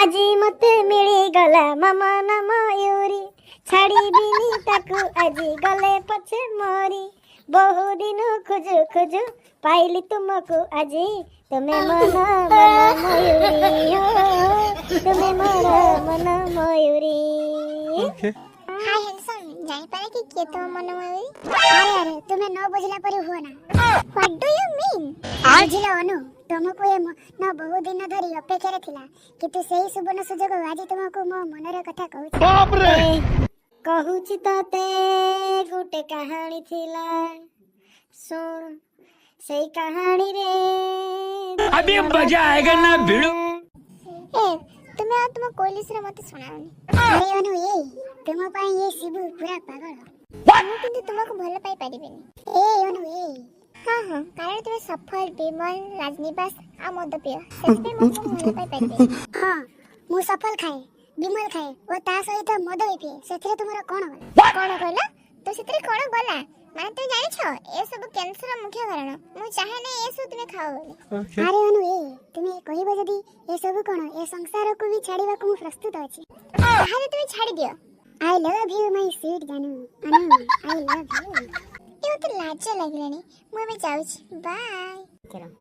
আজি মতে মিলি গলা মমন মयूरी ছাড়িবিনি তাকু আজি গলে পছে মরি বহু দিন খুঁজু খুঁজু পাইলি তুমকু আজি তুমি মন মন মयूरी हो তুমি মোর মন মयूरी। हाय हैंडसम जाई पारे कि के तो मन मयूरी? अरे अरे तुम्हें न बुझला परी हुआ ना। What do you mean? बुझला अनु तुमको ए न बहु दिन धरी अपेक्षा रे थिला कि तू सही सुबर्ण सुजोग आज तुमको मो मनर कथा कहू। बाप रे कहूची तते गुटे कहानी थिला सुन सेई कहानी रे अभी मजा आएगा ना भिड़ो। ए तुम्हें आ तुम कोलिस रे मते सुनाओनी। अरे अनु ए तुम पाई ये शिबू पूरा पागल मैं किंतु तुमको भल पाई परिबेनी। ए अनु ए हां हां कारण तुम सफल विमल राजनिवास आ मदपिय सेते मो भल पाई परिबे। हां मु सफल खाए विमल खाए ओ ता सहित मद पिए सेथरे तुमरा कोन गला कोन कहला तो सेथरे कोन गला माने तू जानि छ ए सब कैंसर मुख्य कारण मु चाहे नै ए सब तुमे खाओ बोली। अरे अनु ए तुमे कहिबो जदी ए सब कोन ए संसार को भी छाड़ीबा को प्रस्तुत अछि ताहाले तुमे छाड़ी दियो। I love you my sweet जानू अनु आई लव यू। ए तो लाज लागलानी मु बे जाउछि बाय।